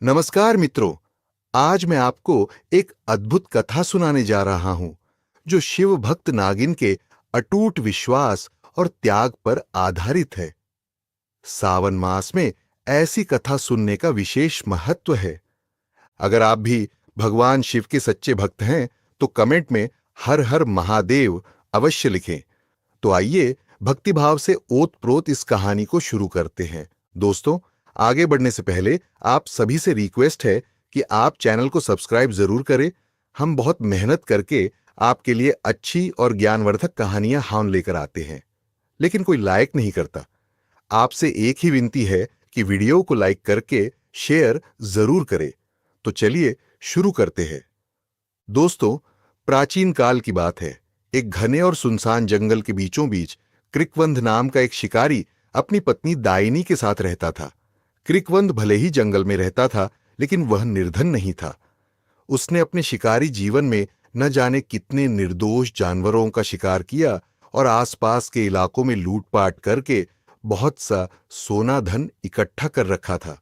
नमस्कार मित्रों। आज मैं आपको एक अद्भुत कथा सुनाने जा रहा हूं जो शिव भक्त नागिन के अटूट विश्वास और त्याग पर आधारित है। सावन मास में ऐसी कथा सुनने का विशेष महत्व है। अगर आप भी भगवान शिव के सच्चे भक्त हैं तो कमेंट में हर हर महादेव अवश्य लिखें। तो आइए भक्तिभाव से ओतप्रोत इस कहानी को शुरू करते हैं। दोस्तों, आगे बढ़ने से पहले आप सभी से रिक्वेस्ट है कि आप चैनल को सब्सक्राइब जरूर करें। हम बहुत मेहनत करके आपके लिए अच्छी और ज्ञानवर्धक कहानियां हम लेकर आते हैं, लेकिन कोई लाइक नहीं करता। आपसे एक ही विनती है कि वीडियो को लाइक करके शेयर जरूर करें। तो चलिए शुरू करते हैं। दोस्तों, प्राचीन काल की बात है। एक घने और सुनसान जंगल के बीचों बीच कृकवंध नाम का एक शिकारी अपनी पत्नी दाइनी के साथ रहता था। कृकवंध भले ही जंगल में रहता था, लेकिन वह निर्धन नहीं था। उसने अपने शिकारी जीवन में न जाने कितने निर्दोष जानवरों का शिकार किया और आसपास के इलाकों में लूटपाट करके बहुत सा सोना धन इकट्ठा कर रखा था।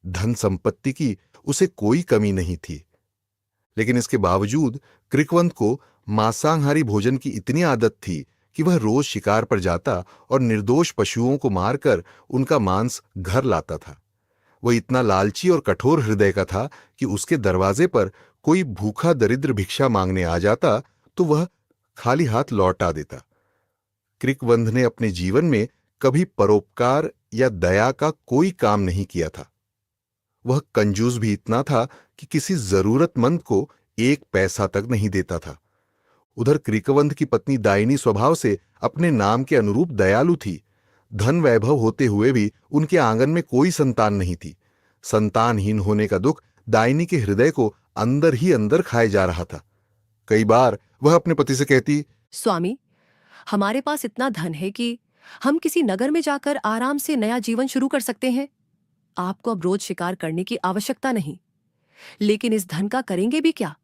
धन संपत्ति की उसे कोई कमी नहीं थी, लेकिन इसके बावजूद कृकवंत को मांसाहारी भोजन की इतनी आदत थी कि वह रोज शिकार पर जाता और निर्दोष पशुओं को मारकर उनका मांस घर लाता था। वह इतना लालची और कठोर हृदय का था कि उसके दरवाजे पर कोई भूखा दरिद्र भिक्षा मांगने आ जाता तो वह खाली हाथ लौटा देता। कृकवंध ने अपने जीवन में कभी परोपकार या दया का कोई काम नहीं किया था। वह कंजूस भी इतना था कि किसी जरूरतमंद को एक पैसा तक नहीं देता था। उधर कृकवंध की पत्नी दाइनी स्वभाव से अपने नाम के अनुरूप दयालु थी। धन वैभव होते हुए भी उनके आंगन में कोई संतान नहीं थी। संतानहीन होने का दुख दाइनी के हृदय को अंदर ही अंदर खाए जा रहा था। कई बार वह अपने पति से कहती, स्वामी, हमारे पास इतना धन है कि हम किसी नगर में जाकर आराम से नया जीवन शुरू कर सकते हैं। आपको अब रोज शिकार करने की आवश्यकता नहीं। लेकिन इस धन का करेंगे भी क्या?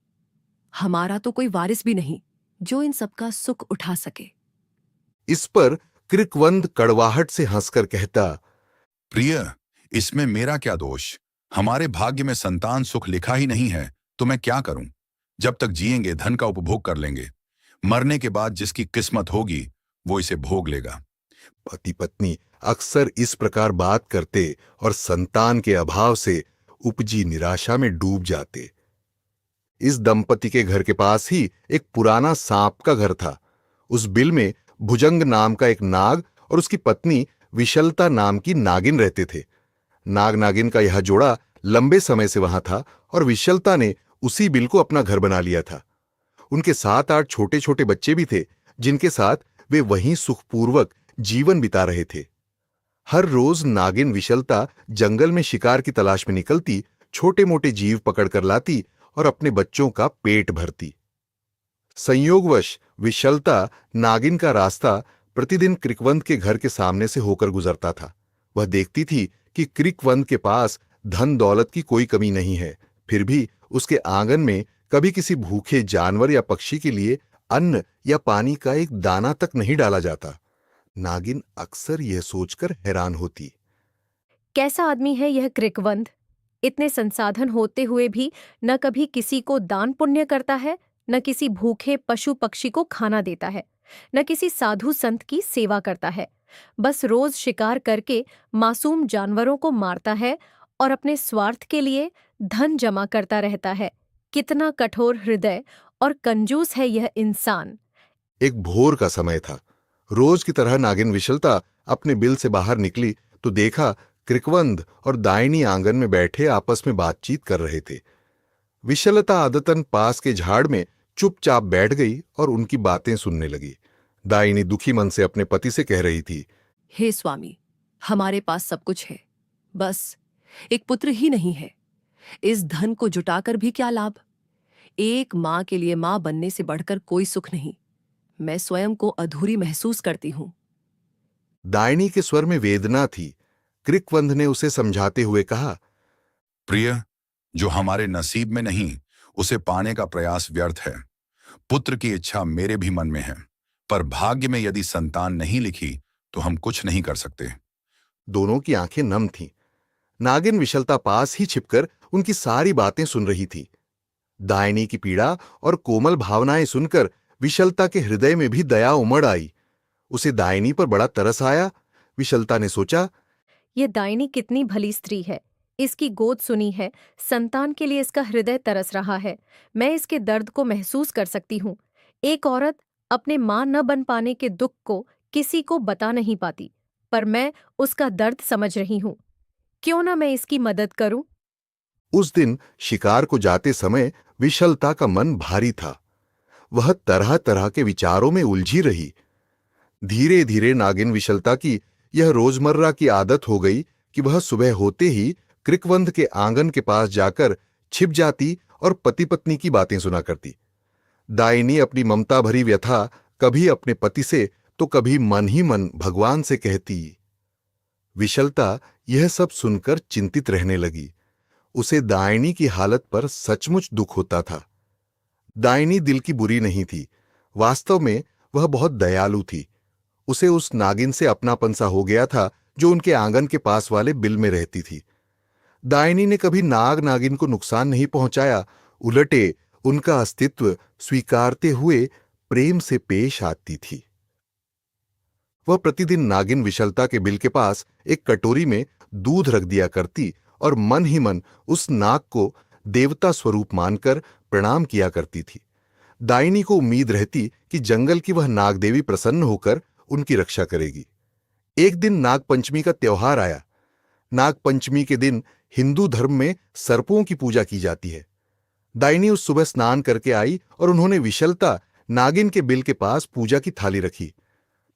हमारा तो कोई वारिस भी नहीं जो इन सबका सुख उठा सके। इस पर कृकवंध कड़वाहट से हंसकर कहता, प्रिय, इसमें मेरा क्या दोष? हमारे भाग्य में संतान सुख लिखा ही नहीं है, तो मैं क्या करूं? जब तक जिएंगे धन का उपभोग कर लेंगे। मरने के बाद जिसकी किस्मत होगी वो इसे भोग लेगा। पति पत्नी अक्सर इस प्रकार बात करते और संतान के अभाव से उपजी निराशा में डूब जाते। इस दंपति के घर के पास ही एक पुराना सांप का घर था। उस बिल में भुजंग नाम का एक नाग और उसकी पत्नी विशलता नाम की नागिन रहते थे। नाग नागिन का यह जोड़ा लंबे समय से वहां था और विशलता ने उसी बिल को अपना घर बना लिया था। उनके 7-8 छोटे छोटे बच्चे भी थे, जिनके साथ वे वहीं सुखपूर्वक जीवन बिता रहे थे। हर रोज नागिन विशलता जंगल में शिकार की तलाश में निकलती, छोटे मोटे जीव पकड़कर लाती और अपने बच्चों का पेट भरती। संयोगवश विशलता नागिन का रास्ता प्रतिदिन कृकवंत के घर के सामने से होकर गुजरता था। वह देखती थी कि कृकवंत के पास धन दौलत की कोई कमी नहीं है, फिर भी उसके आंगन में कभी किसी भूखे जानवर या पक्षी के लिए अन्न या पानी का एक दाना तक नहीं डाला जाता। नागिन अक्सर यह सोचकर हैरान होती, कैसा आदमी है यह कृकवंध? इतने संसाधन होते हुए भी न कभी किसी को दान पुण्य करता है, न किसी भूखे पशु पक्षी को खाना देता है, न किसी साधु संत की सेवा करता है। बस रोज शिकार करके मासूम जानवरों को मारता है और अपने स्वार्थ के लिए धन जमा करता रहता है। कितना कठोर हृदय और कंजूस है यह इंसान। एक भोर का समय था। रोज की तरह नागिन विशलता अपने बिल से बाहर निकली तो देखा कृकवंध और दाइनी आंगन में बैठे आपस में बातचीत कर रहे थे। विशलता आदतन पास के झाड़ में चुपचाप बैठ गई और उनकी बातें सुनने लगी। दाइनी दुखी मन से अपने पति से कह रही थी, हे स्वामी, हमारे पास सब कुछ है, बस एक पुत्र ही नहीं है। इस धन को जुटाकर भी क्या लाभ? एक मां के लिए मां बनने से बढ़कर कोई सुख नहीं। मैं स्वयं को अधूरी महसूस करती हूं। दाइनी के स्वर में वेदना थी। कृकवंध ने उसे समझाते हुए कहा, प्रिय, जो हमारे नसीब में नहीं उसे पाने का प्रयास व्यर्थ है। पुत्र की इच्छा मेरे भी मन में है, पर भाग्य में यदि संतान नहीं लिखी तो हम कुछ नहीं कर सकते। दोनों की आंखें नम थीं। नागिन विशलता पास ही छिपकर उनकी सारी बातें सुन रही थी। दायनी की पीड़ा और कोमल भावनाएं सुनकर विशलता के हृदय में भी दया उमड़ आई। उसे दायनी पर बड़ा तरस आया। विशलता ने सोचा, ये दायनी कितनी भली स्त्री है। इसकी गोद सुनी है, संतान के लिए इसका हृदय तरस रहा है। मैं इसके दर्द को महसूस कर सकती हूँ। एक औरत अपने मां न बन पाने के दुख को किसी को बता नहीं पाती, पर मैं उसका दर्द समझ रही हूँ। क्यों ना मैं इसकी मदद करूं? उस दिन शिकार को जाते समय विशलता का मन भारी था। वह तरह तरह के विचारों में उलझी रही। धीरे धीरे नागिन विशलता की यह रोजमर्रा की आदत हो गई कि वह सुबह होते ही क्रिकवंध के आंगन के पास जाकर छिप जाती और पति पत्नी की बातें सुना करती। दायनी अपनी ममता भरी व्यथा कभी अपने पति से तो कभी मन ही मन भगवान से कहती। विशलता यह सब सुनकर चिंतित रहने लगी। उसे दायनी की हालत पर सचमुच दुख होता था। दायनी दिल की बुरी नहीं थी, वास्तव में वह बहुत दयालु थी। उसे उस नागिन से अपनापन सा हो गया था जो उनके आंगन के पास वाले बिल में रहती थी। दायनी ने कभी नाग नागिन को नुकसान नहीं पहुंचाया, उलटे उनका अस्तित्व स्वीकारते हुए प्रेम से पेश आती थी। वह प्रतिदिन नागिन विशलता के बिल के पास एक कटोरी में दूध रख दिया करती और मन ही मन उस नाग को देवता स्वरूप मानकर प्रणाम किया करती थी। दायनी को उम्मीद रहती कि जंगल की वह नागदेवी प्रसन्न होकर उनकी रक्षा करेगी। एक दिन नागपंचमी का त्योहार आया। नागपंचमी के दिन हिंदू धर्म में सर्पों की पूजा की जाती है। दायनी उस सुबह स्नान करके आई और उन्होंने विशलता नागिन के बिल के पास पूजा की थाली रखी।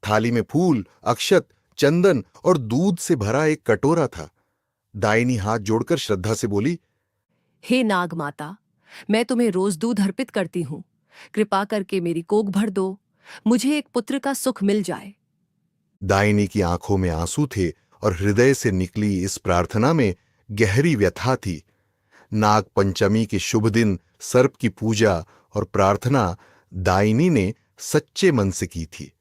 थाली में फूल, अक्षत, चंदन और दूध से भरा एक कटोरा था। दायनी हाथ जोड़कर श्रद्धा से बोली, हे नाग माता, मैं तुम्हें रोज दूध अर्पित करती हूँ। कृपा करके मेरी कोख भर दो, मुझे एक पुत्र का सुख मिल जाए। दायनी की आंखों में आंसू थे और हृदय से निकली इस प्रार्थना में गहरी व्यथा थी। नाग पंचमी के शुभ दिन सर्प की पूजा और प्रार्थना दायनी ने सच्चे मन से की थी।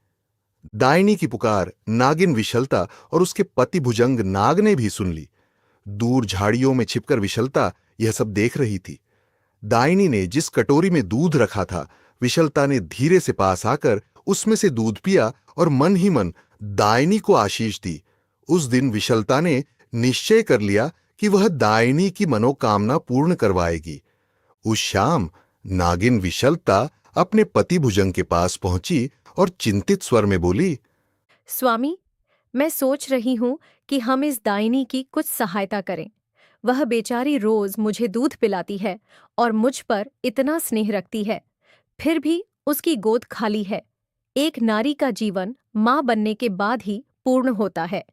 दायनी की पुकार नागिन विशलता और उसके पति भुजंग नाग ने भी सुन ली। दूर झाड़ियों में छिपकर विशलता यह सब देख रही थी। दायनी ने जिस कटोरी में दूध रखा था, विशलता ने धीरे से पास आकर उसमें से दूध पिया और मन ही मन दायनी को आशीष दी। उस दिन विशलता ने निश्चय कर लिया कि वह दायनी की मनोकामना पूर्ण करवाएगी। उस शाम नागिन विशलता अपने पति भुजंग के पास पहुंची और चिंतित स्वर में बोली, स्वामी, मैं सोच रही हूँ कि हम इस दायनी की कुछ सहायता करें। वह बेचारी रोज मुझे दूध पिलाती है और मुझ पर इतना स्नेह रखती है, फिर भी उसकी गोद खाली है। एक नारी का जीवन माँ बनने के बाद ही पूर्ण होता है।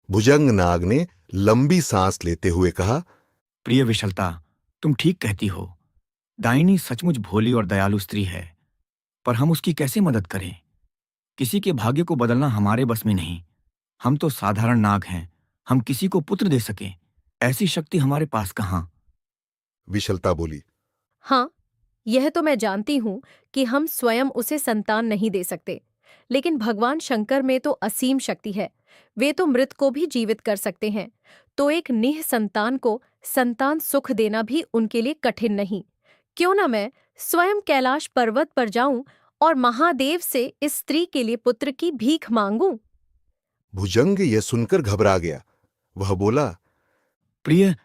भुजंग नाग ने लंबी सांस लेते हुए कहा, प्रिय विशलता, तुम ठीक कहती हो। दायनी सचमुच भोली और दयालु स्त्री है, पर हम उसकी कैसे मदद करें? किसी के भाग्य को बदलना हमारे बस में नहीं। हम तो साधारण नाग हैं। हम किसी को पुत्र दे सकें, ऐसी शक्ति हमारे पास कहाँ? विशलता बोली। हाँ, यह तो मैं जानती हूँ कि हम स्वयं उसे संतान नहीं दे सकते, लेकिन भगवान शंकर में तो असीम शक्ति है। वे तो मृत को भी जीवित कर सकते हैं, तो एक निः संतान को संतान सुख देना भी उनके लिए कठिन नहीं। क्यों न मैं स्वयं कैलाश पर्वत पर जाऊं और महादेव से इस स्त्री के लिए पुत्र की भीख मांगूं? भुजंग यह सुनकर घबरा गया। वह बोला, प्रिय,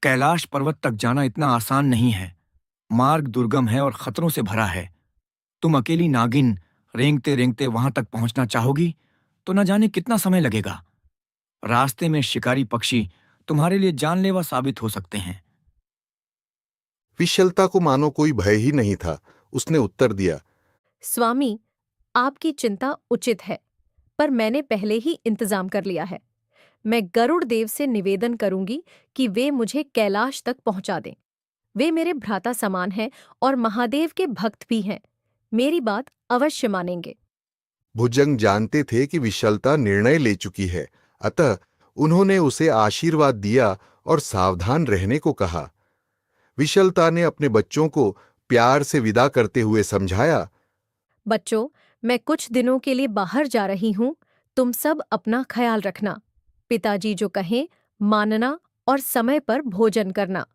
कैलाश पर्वत तक जाना इतना आसान नहीं है। मार्ग दुर्गम है और खतरों से भरा है। तुम अकेली नागिन रेंगते रेंगते वहां तक पहुंचना चाहोगी तो न जाने कितना समय लगेगा। रास्ते में शिकारी पक्षी तुम्हारे लिए जानलेवा साबित हो सकते हैं। विशलता को मानो कोई भय ही नहीं था। उसने उत्तर दिया, स्वामी, आपकी चिंता उचित है, पर मैंने पहले ही इंतजाम कर लिया है। मैं गरुड़ देव से निवेदन करूंगी कि वे मुझे कैलाश तक पहुंचा दें। वे मेरे भ्राता समान हैं और महादेव के भक्त भी हैं। मेरी बात अवश्य मानेंगे। भुजंग जानते थे कि विशलता निर्णय ले चुकी है, अतः उन्होंने उसे आशीर्वाद दिया और सावधान रहने को कहा। विशलता ने अपने बच्चों को प्यार से विदा करते हुए समझाया, बच्चों, मैं कुछ दिनों के लिए बाहर जा रही हूँ। तुम सब अपना ख्याल रखना। पिताजी जो कहें मानना और समय पर भोजन करना।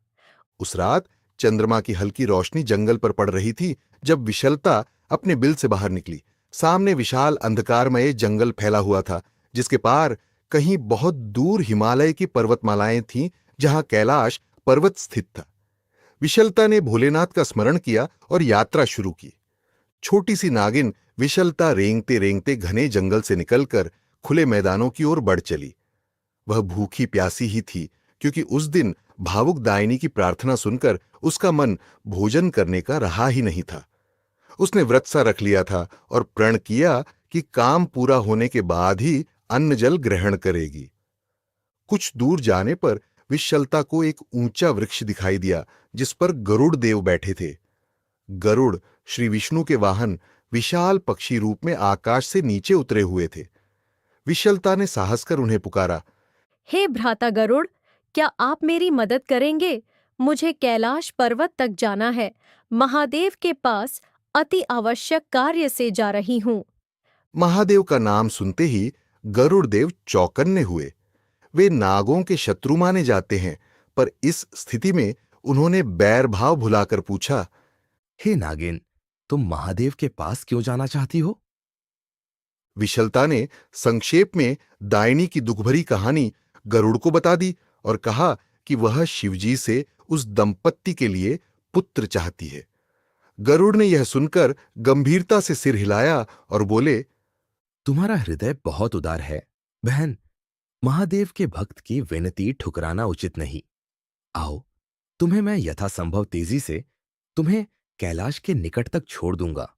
उस रात चंद्रमा की हल्की रोशनी जंगल पर पड़ रही थी जब विशलता अपने बिल से बाहर निकली। सामने विशाल अंधकारमय जंगल फैला हुआ था, जिसके पार कहीं बहुत दूर हिमालय की पर्वतमालाएं थीं, जहां कैलाश पर्वत स्थित था। विशलता ने भोलेनाथ का स्मरण किया और यात्रा शुरू की। छोटी सी नागिन विशलता रेंगते रेंगते घने जंगल से निकलकर खुले मैदानों की ओर बढ़ चली। वह भूखी प्यासी ही थी, क्योंकि उस दिन भावुक दायनी की प्रार्थना सुनकर उसका मन भोजन करने का रहा ही नहीं था। उसने व्रत सा रख लिया था और प्रण किया कि काम पूरा होने के बाद ही अन्न जल ग्रहण करेगी। कुछ दूर जाने पर विशलता को एक ऊंचा वृक्ष दिखाई दिया, जिस पर गरुड़ देव बैठे थे। गरुड़ श्री विष्णु के वाहन विशाल पक्षी रूप में आकाश से नीचे उतरे हुए थे। विशलता ने साहस कर उन्हें पुकारा, हे भ्राता गरुड़, क्या आप मेरी मदद करेंगे? मुझे कैलाश पर्वत तक जाना है। महादेव के पास अति आवश्यक कार्य से जा रही हूँ। महादेव का नाम सुनते ही गरुड़ देव चौकन्ने हुए। वे नागों के शत्रु माने जाते हैं, पर इस स्थिति में उन्होंने बैर भाव भुलाकर पूछा, हे नागिन, तुम महादेव के पास क्यों जाना चाहती हो? विशलता ने संक्षेप में दायनी की दुखभरी कहानी गरुड़ को बता दी और कहा कि वह शिवजी से उस दंपत्ति के लिए पुत्र चाहती है। गरुड़ ने यह सुनकर गंभीरता से सिर हिलाया और बोले, तुम्हारा हृदय बहुत उदार है बहन। महादेव के भक्त की विनती ठुकराना उचित नहीं। आओ, तुम्हें मैं यथासंभव तेजी से तुम्हें कैलाश के निकट तक छोड़ दूंगा।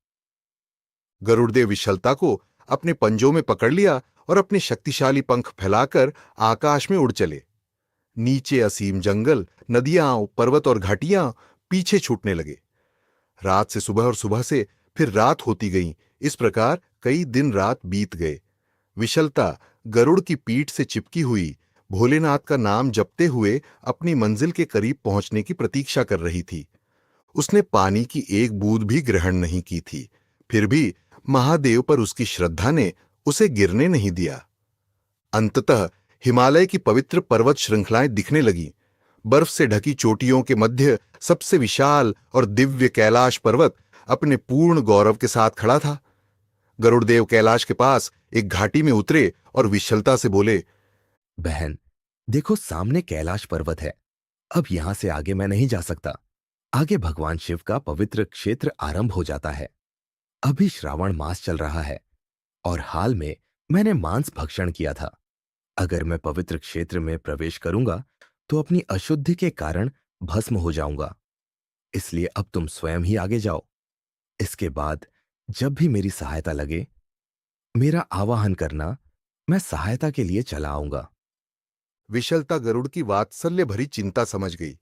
गरुड़देव विशलता को अपने पंजों में पकड़ लिया और अपने शक्तिशाली पंख फैलाकर आकाश में उड़ चले। नीचे असीम जंगल, नदियां, पर्वत और घाटियां पीछे छूटने लगे। रात से सुबह और सुबह से फिर रात होती गई। इस प्रकार कई दिन रात बीत गए। विशलता गरुड़ की पीठ से चिपकी हुई भोलेनाथ का नाम जपते हुए अपनी मंजिल के करीब पहुंचने की प्रतीक्षा कर रही थी। उसने पानी की एक बूंद भी ग्रहण नहीं की थी, फिर भी महादेव पर उसकी श्रद्धा ने उसे गिरने नहीं दिया। अंततः हिमालय की पवित्र पर्वत श्रृंखलाएं दिखने लगीं। बर्फ से ढकी चोटियों के मध्य सबसे विशाल और दिव्य कैलाश पर्वत अपने पूर्ण गौरव के साथ खड़ा था। गरुड़देव कैलाश के पास एक घाटी में उतरे और विशलता से बोले, बहन, देखो सामने कैलाश पर्वत है। अब यहां से आगे मैं नहीं जा सकता। आगे भगवान शिव का पवित्र क्षेत्र आरंभ हो जाता है। अभी श्रावण मास चल रहा है और हाल में मैंने मांस भक्षण किया था। अगर मैं पवित्र क्षेत्र में प्रवेश करूंगा तो अपनी अशुद्धि के कारण भस्म हो जाऊंगा। इसलिए अब तुम स्वयं ही आगे जाओ। इसके बाद जब भी मेरी सहायता लगे, मेरा आवाहन करना, मैं सहायता के लिए चला आऊंगा। विशलता गरुड़ की वात्सल्य भरी चिंता समझ गई।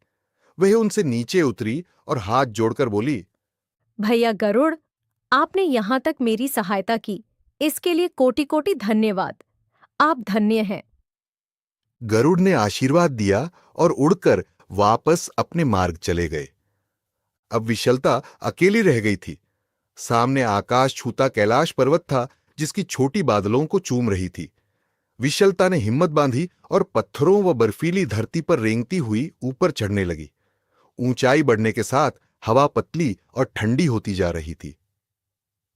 वह उनसे नीचे उतरी और हाथ जोड़कर बोली, भैया गरुड़, आपने यहाँ तक मेरी सहायता की, इसके लिए कोटि कोटि धन्यवाद। आप धन्य हैं। गरुड़ ने आशीर्वाद दिया और उड़कर वापस अपने मार्ग चले गए। अब विशलता अकेली रह गई थी। सामने आकाश छूता कैलाश पर्वत था, जिसकी छोटी बादलों को चूम रही थी। विशलता ने हिम्मत बांधी और पत्थरों व बर्फीली धरती पर रेंगती हुई ऊपर चढ़ने लगी। ऊंचाई बढ़ने के साथ हवा पतली और ठंडी होती जा रही थी।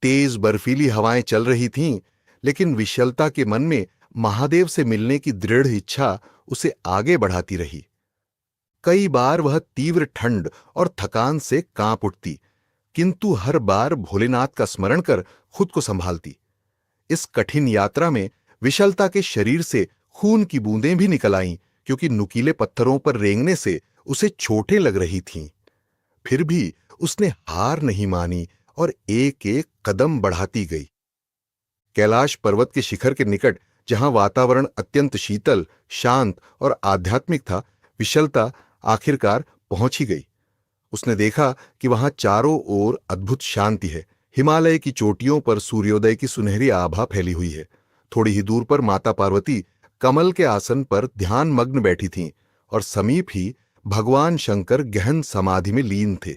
तेज बर्फीली हवाएं चल रही थीं, लेकिन विशलता के मन में महादेव से मिलने की दृढ़ इच्छा उसे आगे बढ़ाती रही। कई बार वह तीव्र ठंड और थकान से कांप उठती, किंतु हर बार भोलेनाथ का स्मरण कर खुद को संभालती। इस कठिन यात्रा में विशलता के शरीर से खून की बूंदें भी निकल आईं, क्योंकि नुकीले पत्थरों पर रेंगने से उसे चोटें लग रही थीं। फिर भी उसने हार नहीं मानी और एक एक कदम बढ़ाती गई। कैलाश पर्वत के शिखर के निकट, जहां वातावरण अत्यंत शीतल, शांत और आध्यात्मिक था, विशलता आखिरकार पहुंच ही गई। उसने देखा कि वहां चारों ओर अद्भुत शांति है। हिमालय की चोटियों पर सूर्योदय की सुनहरी आभा फैली हुई है। थोड़ी ही दूर पर माता पार्वती कमल के आसन पर ध्यान मग्न बैठी थीं और समीप ही भगवान शंकर गहन समाधि में लीन थे।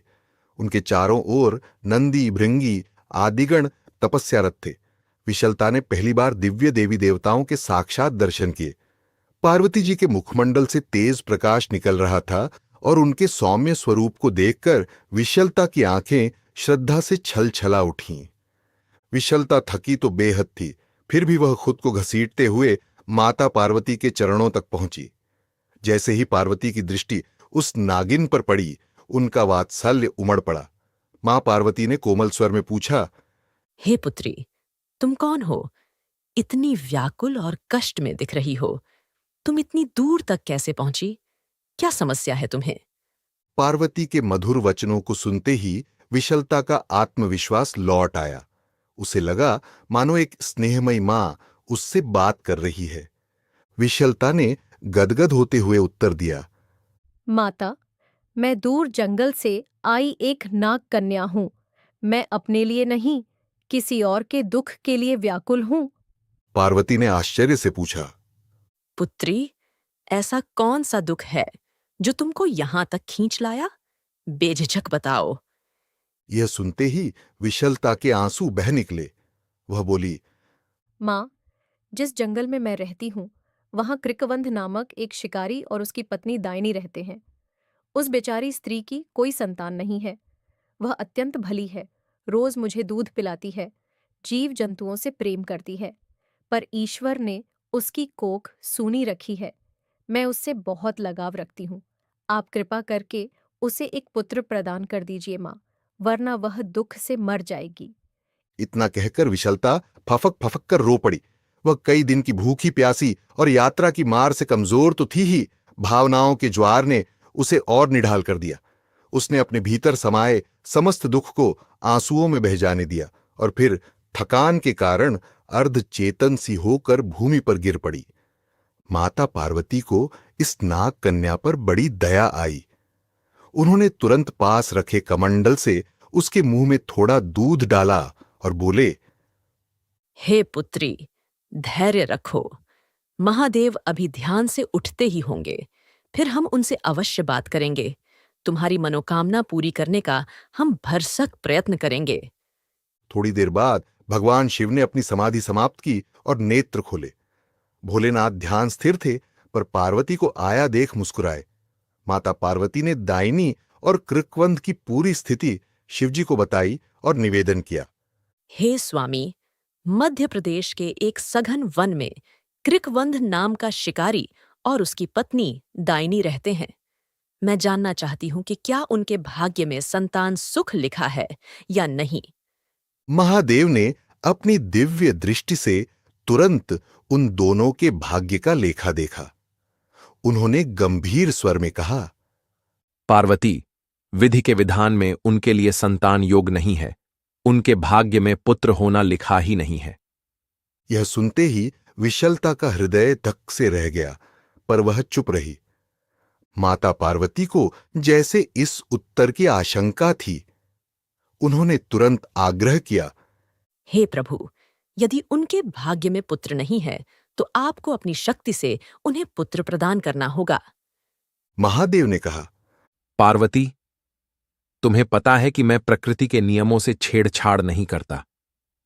उनके चारों ओर नंदी, भृंगी आदिगण तपस्यारत थे। विशलता ने पहली बार दिव्य देवी देवताओं के साक्षात दर्शन किए। पार्वती जी के मुखमंडल से तेज प्रकाश निकल रहा था और उनके सौम्य स्वरूप को देखकर विशलता की आंखें श्रद्धा से छल छला उठीं। विशलता थकी तो बेहद थी, फिर भी वह खुद को घसीटते हुए माता पार्वती के चरणों तक पहुंची। जैसे ही पार्वती की दृष्टि उस नागिन पर पड़ी, उनका वात्सल्य उमड़ पड़ा। मां पार्वती ने कोमल स्वर में पूछा, हे पुत्री, तुम कौन हो? इतनी व्याकुल और कष्ट में दिख रही हो। तुम इतनी दूर तक कैसे पहुंची? क्या समस्या है तुम्हें? पार्वती के मधुर वचनों को सुनते ही विशलता का आत्मविश्वास लौट आया। उसे लगा मानो एक स्नेहमयी मां उससे बात कर रही है। विशलता ने गदगद होते हुए उत्तर दिया, माता, मैं दूर जंगल से आई एक नाग कन्या हूँ। मैं अपने लिए नहीं, किसी और के दुख के लिए व्याकुल हूँ। पार्वती ने आश्चर्य से पूछा, पुत्री, ऐसा कौन सा दुख है जो तुमको यहां तक खींच लाया? बेझिझक बताओ। यह सुनते ही विशलता के आंसू बह निकले। वह बोली, माँ, जिस जंगल में मैं रहती हूँ, वहाँ कृकवंध नामक एक शिकारी और उसकी पत्नी दाइनी रहते हैं। उस बेचारी स्त्री की कोई संतान नहीं है। वह अत्यंत भली है, रोज मुझे दूध पिलाती है, जीव जंतुओं से प्रेम करती है। पर ईश्वर ने उसकी कोख सूनी रखी है। मैं उससे बहुत लगाव रखती हूँ। आप कृपा करके उसे एक पुत्र प्रदान कर दीजिए माँ, वरना वह दुख से मर जाएगी। इतना कहकर विशलता फफक फफक कर रो पड़ी। वह कई दिन की भूखी प्यासी और यात्रा की मार से कमजोर तो थी ही, भावनाओं के ज्वार ने उसे और निढाल कर दिया। उसने अपने भीतर समाये समस्त दुख को आंसुओं में बह जाने दिया और फिर थकान के कारण अर्धचेतन सी होकर भूमि पर गिर पड़ी। माता पार्वती को इस नाग कन्या पर बड़ी दया आई। उन्होंने तुरंत पास रखे कमंडल से उसके मुंह में थोड़ा दूध डाला और बोले, हे पुत्री, धैर्य रखो। महादेव अभी ध्यान से उठते ही होंगे, फिर हम उनसे अवश्य बात करेंगे। तुम्हारी मनोकामना पूरी करने का हम भरसक प्रयत्न करेंगे। थोड़ी देर बाद भगवान शिव ने अपनी समाधि समाप्त की और नेत्र खोले। भोलेनाथ ध्यान स्थिर थे, पर पार्वती को आया देख मुस्कुराए। माता पार्वती ने दाइनी और कृकवंध की पूरी स्थिति शिवजी को बताई और निवेदन किया। हे स्वामी, मध्य प्रदेश के एक सघन वन में कृकवंध नाम का शिकारी और उसकी पत्नी दाइनी रहते हैं। मैं जानना चाहती हूं कि क्या उनके भाग्य में संतान सुख लिखा है या नहीं। महादेव ने अपनी दिव्य दृष्टि से तुरंत उन दोनों के भाग्य का लेखा देखा। उन्होंने गंभीर स्वर में कहा, पार्वती, विधि के विधान में उनके लिए संतान योग नहीं है। उनके भाग्य में पुत्र होना लिखा ही नहीं है। यह सुनते ही विशलता का हृदय धक से रह गया, पर वह चुप रही। माता पार्वती को जैसे इस उत्तर की आशंका थी। उन्होंने तुरंत आग्रह किया, हे प्रभु, यदि उनके भाग्य में पुत्र नहीं है तो आपको अपनी शक्ति से उन्हें पुत्र प्रदान करना होगा। महादेव ने कहा, पार्वती, तुम्हें पता है कि मैं प्रकृति के नियमों से छेड़छाड़ नहीं करता।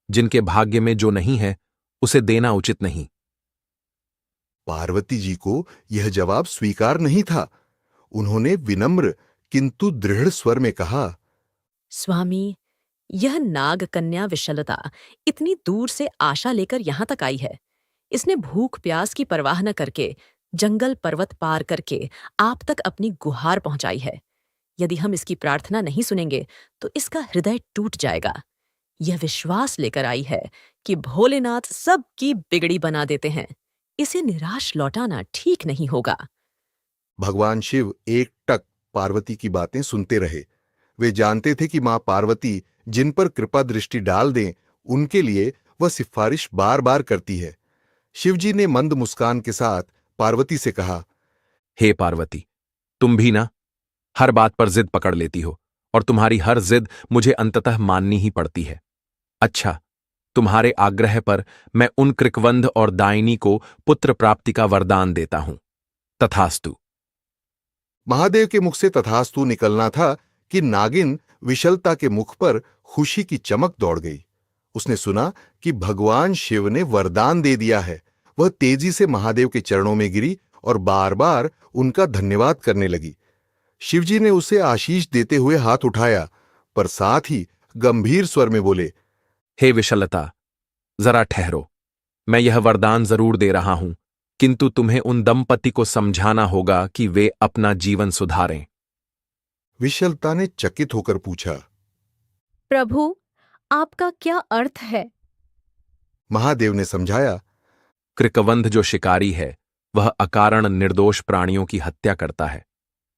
जिनके भाग्य में जो नहीं है उसे देना उचित नहीं। पार्वती जी को यह जवाब स्वीकार नहीं था। उन्होंने विनम्र किंतु दृढ़ स्वर में कहा, स्वामी, यह नाग कन्या विशलता इतनी दूर से आशा लेकर यहां तक आई है। इसने भूख प्यास की परवाह न करके जंगल पर्वत पार करके आप तक अपनी गुहार पहुंचाई है। यदि हम इसकी प्रार्थना नहीं सुनेंगे तो इसका हृदय टूट जाएगा। यह विश्वास लेकर आई है कि भोलेनाथ सबकी बिगड़ी बना देते हैं। इसे निराश लौटाना ठीक नहीं होगा। भगवान शिव एकटक पार्वती की बातें सुनते रहे। वे जानते थे कि मां पार्वती जिन पर कृपा दृष्टि डाल दें, उनके लिए वह सिफारिश बार बार करती है। शिवजी ने मंद मुस्कान के साथ पार्वती से कहा, हे पार्वती, तुम भी ना हर बात पर जिद पकड़ लेती हो और तुम्हारी हर जिद मुझे अंततः माननी ही पड़ती है। अच्छा, तुम्हारे आग्रह पर मैं उन कृकवंध और दाइनी को पुत्र प्राप्ति का वरदान देता हूं। तथास्तु। महादेव के मुख से तथास्तु निकलना था कि नागिन विशलता के मुख पर खुशी की चमक दौड़ गई। उसने सुना कि भगवान शिव ने वरदान दे दिया है। वह तेजी से महादेव के चरणों में गिरी और बार बार उनका धन्यवाद करने लगी। शिवजी ने उसे आशीष देते हुए हाथ उठाया, पर साथ ही गंभीर स्वर में बोले, हे विशलता, जरा ठहरो। मैं यह वरदान जरूर दे रहा हूं, किंतु तुम्हें उन दंपति को समझाना होगा कि वे अपना जीवन सुधारें। विशलता ने चकित होकर पूछा। प्रभु, आपका क्या अर्थ है? महादेव ने समझाया, कृकवंध जो शिकारी है वह अकारण निर्दोष प्राणियों की हत्या करता है,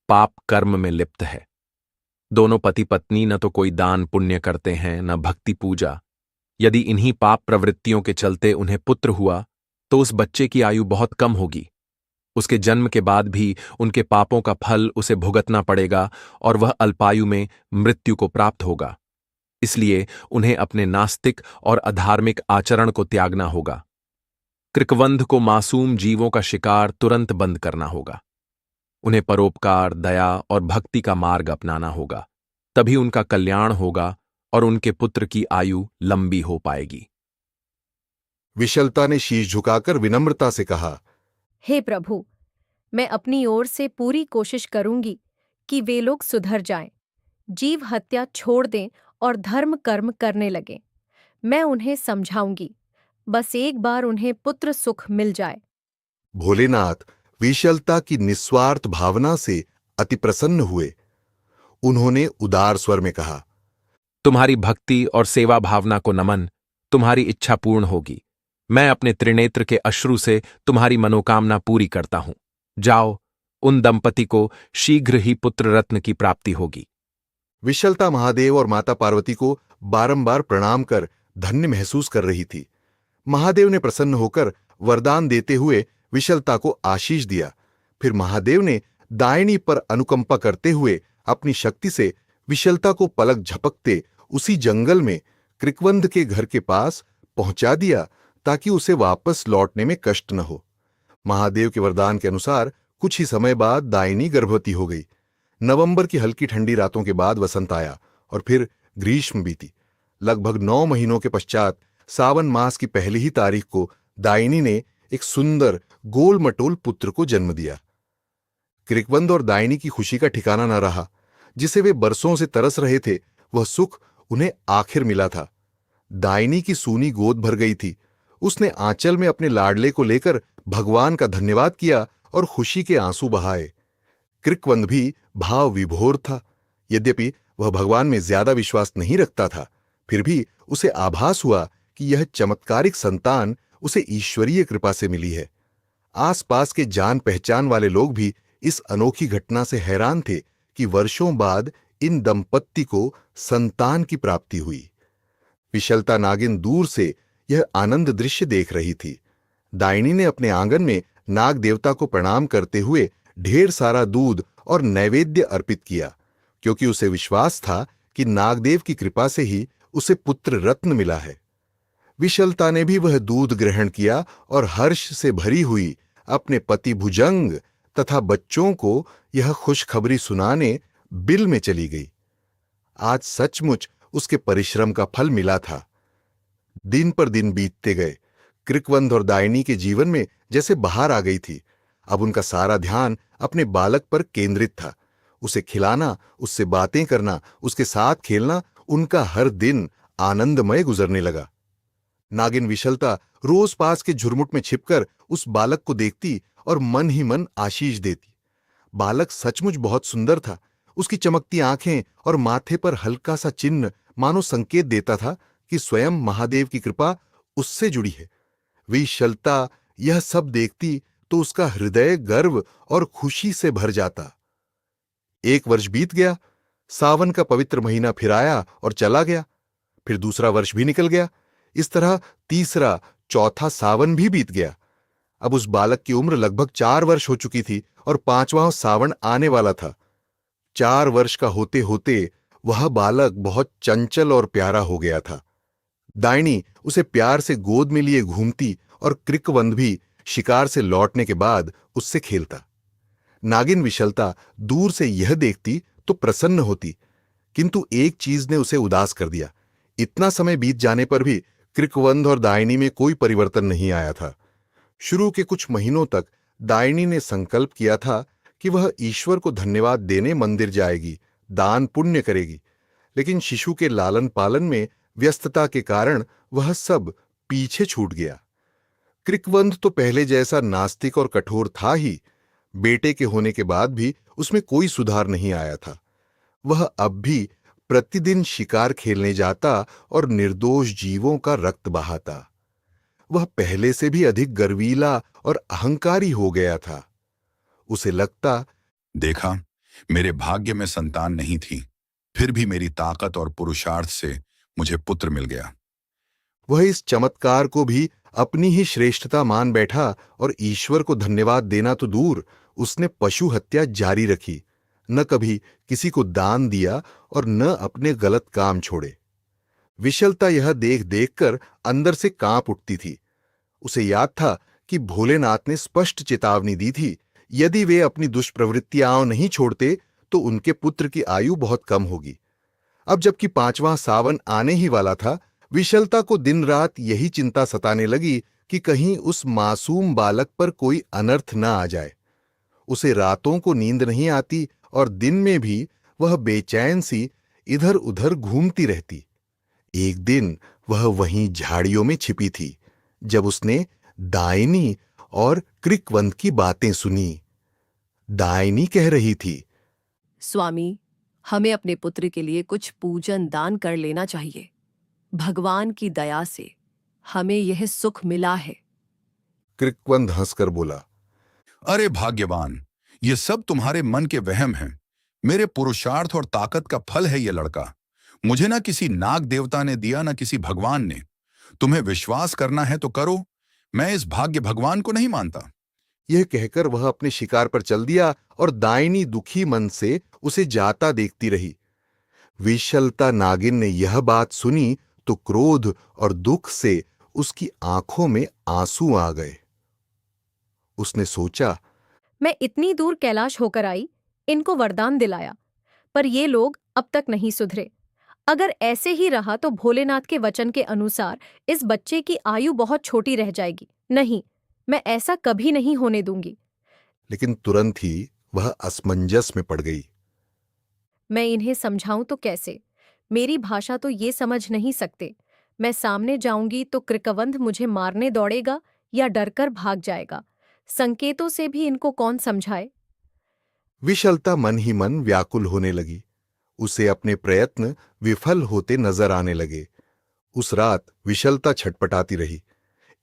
पाप कर्म में लिप्त है। दोनों पति पत्नी न तो कोई दान पुण्य करते हैं न भक्ति पूजा। यदि इन्हीं पाप प्रवृत्तियों के चलते उन्हें पुत्र हुआ तो उस बच्चे की आयु बहुत कम होगी। उसके जन्म के बाद भी उनके पापों का फल उसे भुगतना पड़ेगा और वह अल्पायु में मृत्यु को प्राप्त होगा। इसलिए उन्हें अपने नास्तिक और अधार्मिक आचरण को त्यागना होगा। कृकवंध को मासूम जीवों का शिकार तुरंत बंद करना होगा। उन्हें परोपकार, दया और भक्ति का मार्ग अपनाना होगा। तभी उनका कल्याण होगा और उनके पुत्र की आयु लंबी हो पाएगी। विशलता ने शीश झुकाकर विनम्रता से कहा, हे प्रभु, मैं अपनी ओर से पूरी कोशिश करूंगी कि वे लोग सुधर जाएं, जीव हत्या छोड़ दें और धर्म कर्म करने लगें। मैं उन्हें समझाऊंगी, बस एक बार उन्हें पुत्र सुख मिल जाए। भोलेनाथ विशलता की निस्वार्थ भावना से अति प्रसन्न हुए। उन्होंने उदार स्वर में कहा, तुम्हारी भक्ति और सेवा भावना को नमन। तुम्हारी इच्छा पूर्ण होगी। मैं अपने त्रिनेत्र के अश्रु से तुम्हारी मनोकामना पूरी करता हूं। जाओ, उन दंपति को शीघ्र ही पुत्र रत्न की प्राप्ति होगी। विशलता महादेव और माता पार्वती को बारंबार प्रणाम कर धन्य महसूस कर रही थी। महादेव ने प्रसन्न होकर वरदान देते हुए विशलता को आशीष दिया। फिर महादेव ने दायनी पर अनुकंपा करते हुए अपनी शक्ति से विशलता को पलक झपकते उसी जंगल में कृकवंध के घर के पास पहुंचा दिया, ताकि उसे वापस लौटने में कष्ट न हो। महादेव के वरदान के अनुसार कुछ ही समय बाद दायनी गर्भवती हो गई। नवंबर की हल्की ठंडी रातों के बाद वसंत आया और फिर ग्रीष्म बीती। लगभग 9 महीनों के पश्चात सावन मास की पहली ही तारीख को दायनी ने एक सुंदर गोल मटोल पुत्र को जन्म दिया। कृकवंध और दायनी की खुशी का ठिकाना न रहा। जिसे वे बरसों से तरस रहे थे, वह सुख उन्हें आखिर मिला था। दायनी की सूनी गोद भर गई थी। उसने आंचल में अपने लाडले को लेकर भगवान का धन्यवाद किया और खुशी के आंसू बहाए। कृकवंध भी भाव विभोर था। यद्यपि वह भगवान में ज्यादा विश्वास नहीं रखता था, फिर भी उसे आभास हुआ कि यह चमत्कारिक संतान उसे ईश्वरीय कृपा से मिली है। आसपास के जान पहचान वाले लोग भी इस अनोखी घटना से हैरान थे कि वर्षों बाद इन दंपत्ति को संतान की प्राप्ति हुई। विशलता नागिन दूर से यह आनंद दृश्य देख रही थी। दायनी ने अपने आंगन में नाग देवता को प्रणाम करते हुए ढेर सारा दूध और नैवेद्य अर्पित किया, क्योंकि उसे विश्वास था कि नागदेव की कृपा से ही उसे पुत्र रत्न मिला है। विशलता ने भी वह दूध ग्रहण किया और हर्ष से भरी हुई अपने पति भुजंग तथा बच्चों को यह खुशखबरी सुनाने बिल में चली गई। आज सचमुच उसके परिश्रम का फल मिला था। दिन पर दिन बीतते गए। कृकवंध और दायनी के जीवन में जैसे बहार आ गई थी। अब उनका सारा ध्यान अपने बालक पर केंद्रित था। उसे खिलाना, उससे बातें करना, उसके साथ खेलना, उनका हर दिन आनंदमय गुजरने लगा। नागिन विशलता रोज पास के झुरमुट में छिपकर उस बालक को देखती और मन ही मन आशीष देती। बालक सचमुच बहुत सुंदर था। उसकी चमकती आंखें और माथे पर हल्का सा चिन्ह मानो संकेत देता था कि स्वयं महादेव की कृपा उससे जुड़ी है। विशलता यह सब देखती तो उसका हृदय गर्व और खुशी से भर जाता। 1 वर्ष बीत गया। सावन का पवित्र महीना फिर आया और चला गया। फिर दूसरा वर्ष भी निकल गया। इस तरह तीसरा, चौथा सावन भी बीत गया। अब उस बालक की उम्र लगभग 4 वर्ष हो चुकी थी और 5वां सावन आने वाला था। 4 वर्ष का होते होते वह बालक बहुत चंचल और प्यारा हो गया था। दायनी उसे प्यार से गोद में लिए घूमती और कृकवंध भी शिकार से लौटने के बाद उससे खेलता। नागिन विशलता दूर से यह देखती तो प्रसन्न होती, किंतु एक चीज ने उसे उदास कर दिया। इतना समय बीत जाने पर भी कृकवंध और दायनी में कोई परिवर्तन नहीं आया था। शुरू के कुछ महीनों तक दायनी ने संकल्प किया था कि वह ईश्वर को धन्यवाद देने मंदिर जाएगी, दान पुण्य करेगी, लेकिन शिशु के लालन पालन में व्यस्तता के कारण वह सब पीछे छूट गया। क्रिकवंद तो पहले जैसा नास्तिक और कठोर था ही, बेटे के होने के बाद भी उसमें कोई सुधार नहीं आया था। वह अब भी प्रतिदिन शिकार खेलने जाता और निर्दोष जीवों का रक्त बहाता। वह पहले से भी अधिक गर्वीला और अहंकारी हो गया था। उसे लगता, देखा, मेरे भाग्य में संतान नहीं थी, फिर भी मेरी ताकत और पुरुषार्थ से मुझे पुत्र मिल गया। वह इस चमत्कार को भी अपनी ही श्रेष्ठता मान बैठा और ईश्वर को धन्यवाद देना तो दूर, उसने पशु हत्या जारी रखी, न कभी किसी को दान दिया और न अपने गलत काम छोड़े। विशलता यह देख देखकर अंदर से कांप उठती थी। उसे याद था कि भोलेनाथ ने स्पष्ट चेतावनी दी थी, यदि वे अपनी दुष्प्रवृत्तियां नहीं छोड़ते तो उनके पुत्र की आयु बहुत कम होगी। अब जबकि 5वां सावन आने ही वाला था, विशलता को दिन रात यही चिंता सताने लगी कि कहीं उस मासूम बालक पर कोई अनर्थ न आ जाए। उसे रातों को नींद नहीं आती और दिन में भी वह बेचैन सी इधर उधर घूमती रहती। एक दिन वह वहीं झाड़ियों में छिपी थी जब उसने दायनी और क्रिकवंद की बातें सुनी। दायनी कह रही थी, स्वामी, हमें अपने पुत्र के लिए कुछ पूजन दान कर लेना चाहिए। भगवान की दया से हमें यह सुख मिला है। क्रिकवंद हंसकर बोला, अरे भाग्यवान, ये सब तुम्हारे मन के वहम हैं। मेरे पुरुषार्थ और ताकत का फल है ये लड़का। मुझे ना किसी नाग देवता ने दिया, ना किसी भगवान ने। तुम्हें विश्वास करना है तो करो, मैं इस भाग्य भगवान को नहीं मानता। यह कहकर वह अपने शिकार पर चल दिया और दायनी दुखी मन से उसे जाता देखती रही। विशलता नागिन ने यह बात सुनी तो क्रोध और दुख से उसकी आंखों में आंसू आ गए। उसने सोचा, मैं इतनी दूर कैलाश होकर आई, इनको वरदान दिलाया, पर ये लोग अब तक नहीं सुधरे। अगर ऐसे ही रहा तो भोलेनाथ के वचन के अनुसार इस बच्चे की आयु बहुत छोटी रह जाएगी। नहीं, मैं ऐसा कभी नहीं होने दूंगी। लेकिन तुरंत ही वह असमंजस में पड़ गई। मैं इन्हें समझाऊं तो कैसे? मेरी भाषा तो ये समझ नहीं सकते। मैं सामने जाऊंगी तो क्रिकवंद मुझे मारने दौड़ेगा या डरकर भाग जाएगा। संकेतों से भी इनको कौन समझाए? विशलता मन ही मन व्याकुल होने लगी। उसे अपने प्रयत्न विफल होते नजर आने लगे। उस रात विशलता छटपटाती रही।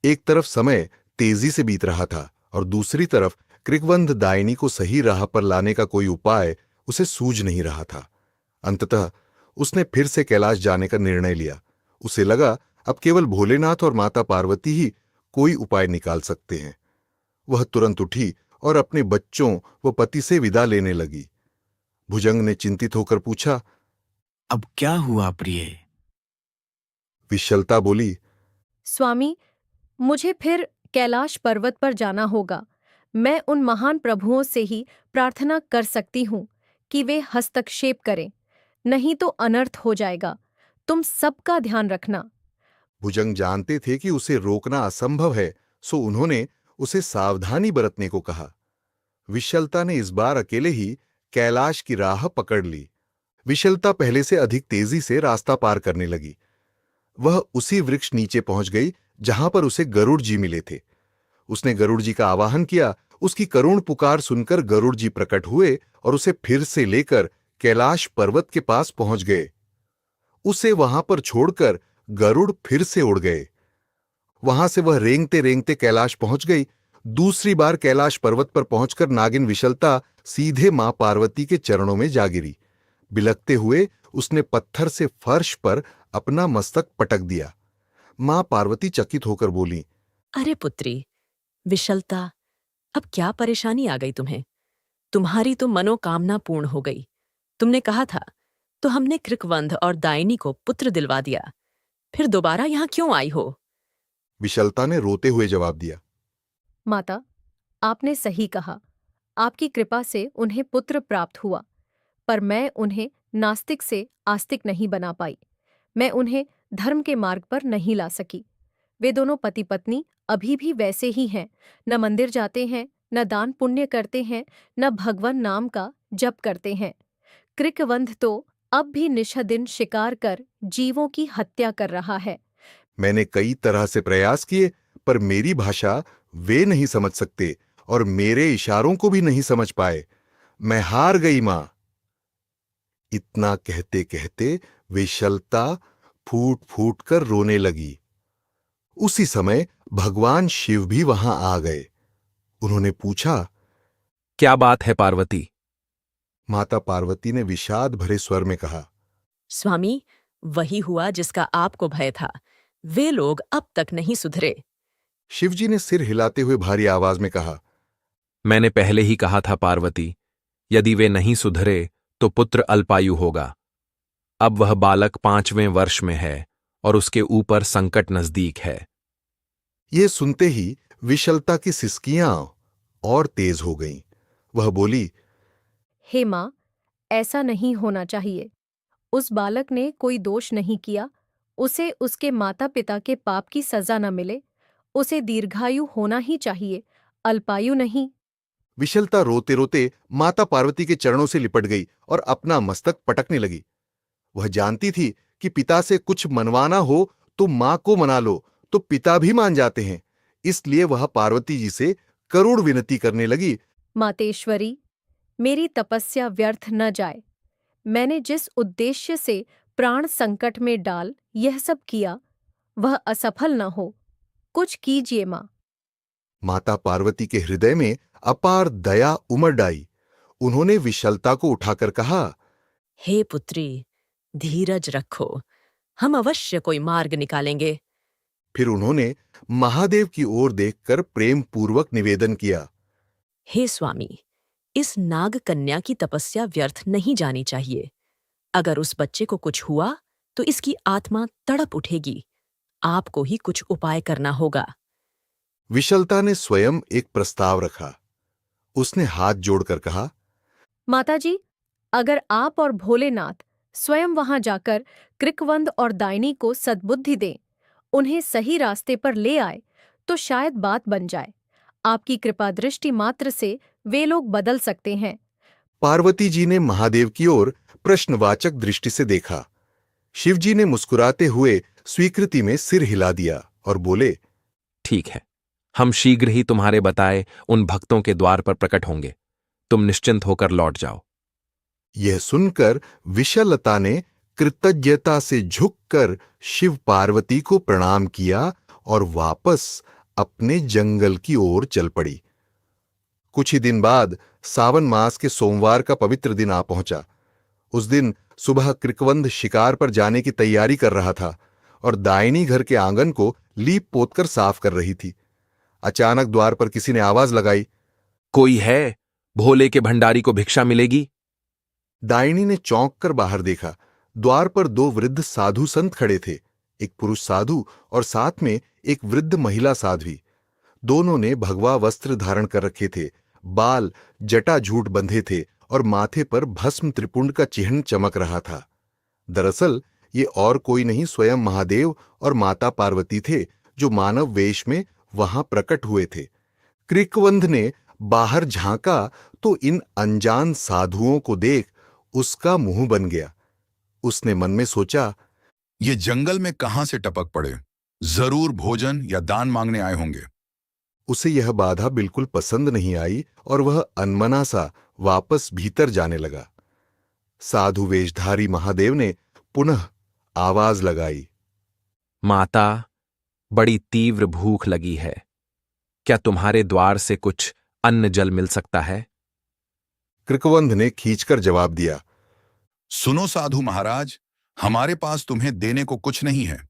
एक तरफ समय तेजी से बीत रहा था और दूसरी तरफ क्रिकवंद दायनी को सही राह पर लाने का कोई उपाय उसे सूझ नहीं रहा था। अंततः उसने फिर से कैलाश जाने का निर्णय लिया। उसे लगा अब केवल भोलेनाथ और माता पार्वती ही कोई उपाय निकाल सकते हैं। वह तुरंत उठी और अपने बच्चों व पति से विदा लेने लगी। भुजंग ने चिंतित होकर पूछा, अब क्या हुआ प्रिय? विशलता बोली, स्वामी, मुझे फिर कैलाश पर्वत पर जाना होगा। मैं उन महान प्रभुओं से ही प्रार्थना कर सकती हूँ कि वे हस्तक्षेप करें, नहीं तो अनर्थ हो जाएगा। तुम सबका ध्यान रखना। भुजंग जानते थे कि उसे रोकना असंभव है, सो उन्होंने उसे सावधानी बरतने को कहा। विशलता ने इस बार अकेले ही कैलाश की राह पकड़ ली। विशलता पहले से अधिक तेजी से रास्ता पार करने लगी। वह उसी वृक्ष नीचे पहुंच गई जहां पर उसे गरुड़ जी मिले थे। उसने गरुड़ जी का आवाहन किया। उसकी करुण पुकार सुनकर गरुड़ जी प्रकट हुए और उसे फिर से लेकर कैलाश पर्वत के पास पहुंच गए। उसे वहां पर छोड़कर गरुड़ फिर से उड़ गए। वहां से वह रेंगते रेंगते कैलाश पहुंच गई। दूसरी बार कैलाश पर्वत पर पहुंचकर नागिन विशलता सीधे मां पार्वती के चरणों में जा गिरी। बिलखते हुए उसने पत्थर से फर्श पर अपना मस्तक पटक दिया। मां पार्वती चकित होकर बोली, अरे पुत्री, विशलता, अब क्या परेशानी आ गई तुम्हें? तुम्हारी तो मनोकामना पूर्ण हो गई। तुमने कहा था तो हमने क्रिकवंध और दायनी को पुत्र दिलवा दिया। फिर दोबारा यहां क्यों आई हो? विशलता ने रोते हुए जवाब दिया, माता, आपने सही कहा। आपकी कृपा से उन्हें पुत्र प्राप्त हुआ, पर मैं उन्हें नास्तिक से आस्तिक नहीं बना पाई। मैं उन्हें धर्म के मार्ग पर नहीं ला सकी। वे दोनों पति पत्नी अभी भी वैसे ही हैं, न मंदिर जाते हैं, न दान पुण्य करते हैं, न भगवान नाम का जप करते हैं। कृकवंध तो अब भी निष्दिन शिकार कर जीवों की हत्या कर रहा है। मैंने कई तरह से प्रयास किए, पर मेरी भाषा वे नहीं समझ सकते और मेरे इशारों को भी नहीं समझ पाए। मैं हार गई मां। इतना कहते कहते विशलता फूट फूट कर रोने लगी। उसी समय भगवान शिव भी वहां आ गए। उन्होंने पूछा। क्या बात है पार्वती? माता पार्वती ने विषाद भरे स्वर में कहा। स्वामी, वही हुआ जिसका आपको भय था। वे लोग अब तक नहीं सुधरे। शिवजी ने सिर हिलाते हुए भारी आवाज में कहा। मैंने पहले ही कहा था पार्वती, यदि वे नहीं सुधरे तो पुत्र अल्पायु होगा। अब वह बालक 5वें वर्ष में है और उसके ऊपर संकट नजदीक है। यह सुनते ही विशलता की सिसकियां और तेज हो गईं। वह बोली। हे माँ, ऐसा नहीं होना चाहिए। उस बालक ने कोई दोष नहीं किया। उसे उसके माता पिता के पाप की सजा न मिले। उसे दीर्घायु होना ही चाहिए, अल्पायु नहीं। विशलता रोते रोते माता पार्वती के चरणों से लिपट गई और अपना मस्तक पटकने लगी। वह जानती थी कि पिता से कुछ मनवाना हो तो मां को मना लो, तो पिता भी मान जाते हैं। इसलिए वह पार्वती जी से करुण विनती करने लगी। मातेश्वरी, मेरी तपस्या व्यर्थ न जाए। मैंने जिस उद्देश्य से प्राण संकट में डाल यह सब किया, वह असफल न हो। कुछ कीजिए माँ। माता पार्वती के हृदय में अपार दया उमड़ आई। उन्होंने विशलता को उठाकर कहा। हे पुत्री, धीरज रखो। हम अवश्य कोई मार्ग निकालेंगे। फिर उन्होंने महादेव की ओर देखकर प्रेम पूर्वक निवेदन किया। हे स्वामी, इस नाग कन्या की तपस्या व्यर्थ नहीं जानी चाहिए। अगर उस बच्चे को कुछ हुआ तो इसकी आत्मा तड़प उठेगी। आपको ही कुछ उपाय करना होगा। विशलता ने स्वयं एक प्रस्ताव रखा। उसने हाथ जोड़कर कहा। माताजी, अगर आप और भोलेनाथ स्वयं वहां जाकर कृकवंद और दाइनी को सद्बुद्धि दें, उन्हें सही रास्ते पर ले आए, तो शायद बात बन जाए। आपकी कृपा दृष्टि मात्र से वे लोग बदल सकते हैं। पार्वती जी ने महादेव की ओर प्रश्नवाचक दृष्टि से देखा। शिवजी ने मुस्कुराते हुए स्वीकृति में सिर हिला दिया और बोले। ठीक है, हम शीघ्र ही तुम्हारे बताए उन भक्तों के द्वार पर प्रकट होंगे। तुम निश्चिंत होकर लौट जाओ। यह सुनकर विशलता ने कृतज्ञता से झुककर शिव पार्वती को प्रणाम किया और वापस अपने जंगल की ओर चल पड़ी। कुछ ही दिन बाद सावन मास के सोमवार का पवित्र दिन आ पहुंचा। उस दिन सुबह कृकवंध शिकार पर जाने की तैयारी कर रहा था और दाइनी घर के आंगन को लीप पोतकर साफ कर रही थी। अचानक द्वार पर किसी ने आवाज लगाई। कोई है? भोले के भंडारी को भिक्षा मिलेगी। दाइनी ने चौंक कर बाहर देखा। द्वार पर 2 वृद्ध साधु संत खड़े थे, एक पुरुष साधु और साथ में एक वृद्ध महिला साध्वी। दोनों ने भगवा वस्त्र धारण कर रखे थे, बाल जटा झूठ बंधे थे और माथे पर भस्म त्रिपुंड का चिन्ह चमक रहा था। दरअसल ये और कोई नहीं, स्वयं महादेव और माता पार्वती थे, जो मानव वेश में वहां प्रकट हुए थे। कृकवंध ने बाहर झांका तो इन अनजान साधुओं को देख उसका मुंह बन गया। उसने मन में सोचा, ये जंगल में कहां से टपक पड़े? जरूर भोजन या दान मांगने आए होंगे। उसे यह बाधा बिल्कुल पसंद नहीं आई और वह अनमना सा वापस भीतर जाने लगा। साधु वेशधारी महादेव ने पुनः आवाज लगाई। माता, बड़ी तीव्र भूख लगी है। क्या तुम्हारे द्वार से कुछ अन्न जल मिल सकता है? कृकवंध ने खींचकर जवाब दिया। सुनो साधु महाराज, हमारे पास तुम्हें देने को कुछ नहीं है।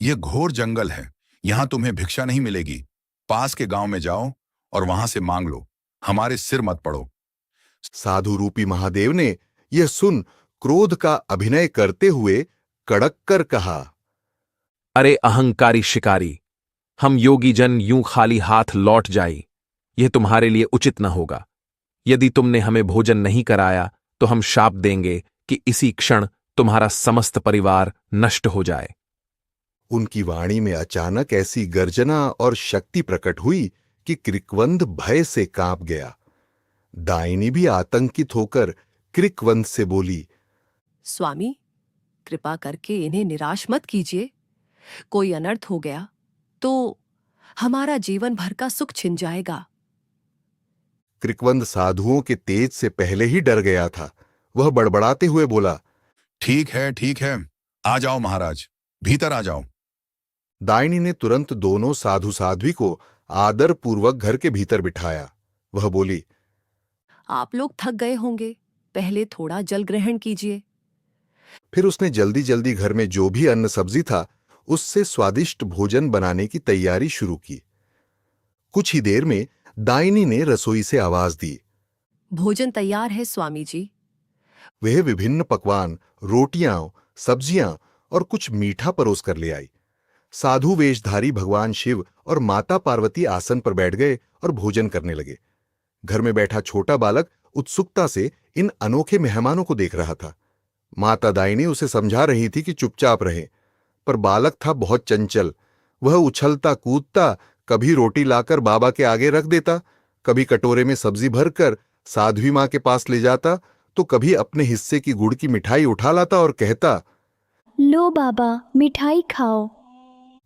यह घोर जंगल है, यहां तुम्हें भिक्षा नहीं मिलेगी। पास के गांव में जाओ और वहां से मांग लो, हमारे सिर मत पड़ो। साधु रूपी महादेव ने यह सुन क्रोध का अभिनय करते हुए कड़क कर कहा। अरे अहंकारी शिकारी, हम योगी जन यूं खाली हाथ लौट जाए, यह तुम्हारे लिए उचित न होगा। यदि तुमने हमें भोजन नहीं कराया तो हम शाप देंगे कि इसी क्षण तुम्हारा समस्त परिवार नष्ट हो जाए। उनकी वाणी में अचानक ऐसी गर्जना और शक्ति प्रकट हुई कि क्रिकवंद भय से कांप गया। दाइनी भी आतंकित होकर क्रिकवंद से बोली, स्वामी, कृपा करके इन्हें निराश मत कीजिए। कोई अनर्थ हो गया तो हमारा जीवन भर का सुख छिन जाएगा। क्रिकवंद साधुओं के तेज से पहले ही डर गया था। वह बड़बड़ाते हुए बोला, ठीक है, आ जाओ महाराज, भीतर आ जाओ। दाइनी ने तुरंत दोनों साधु साध्वी को आदर पूर्वक घर के भीतर बिठाया। वह बोली, आप लोग थक गए होंगे, पहले थोड़ा जल ग्रहण कीजिए। फिर उसने जल्दी जल्दी घर में जो भी अन्न सब्जी था उससे स्वादिष्ट भोजन बनाने की तैयारी शुरू की। कुछ ही देर में दाइनी ने रसोई से आवाज दी। भोजन तैयार है स्वामी जी। वह विभिन्न पकवान, रोटियां, सब्जियां और कुछ मीठा परोस कर ले आई। साधु वेशधारी भगवान शिव और माता पार्वती आसन पर बैठ गए और भोजन करने लगे। घर में बैठा छोटा बालक उत्सुकता से इन अनोखे मेहमानों को देख रहा था। माता दाइनी उसे समझा रही थी कि चुपचाप रहे, पर बालक था बहुत चंचल। वह उछलता कूदता, कभी रोटी लाकर बाबा के आगे रख देता, कभी कटोरे में सब्जी भरकर साध्वी मां के पास ले जाता, तो कभी अपने हिस्से की गुड़ की मिठाई उठा लाता और कहता, लो बाबा, मिठाई खाओ।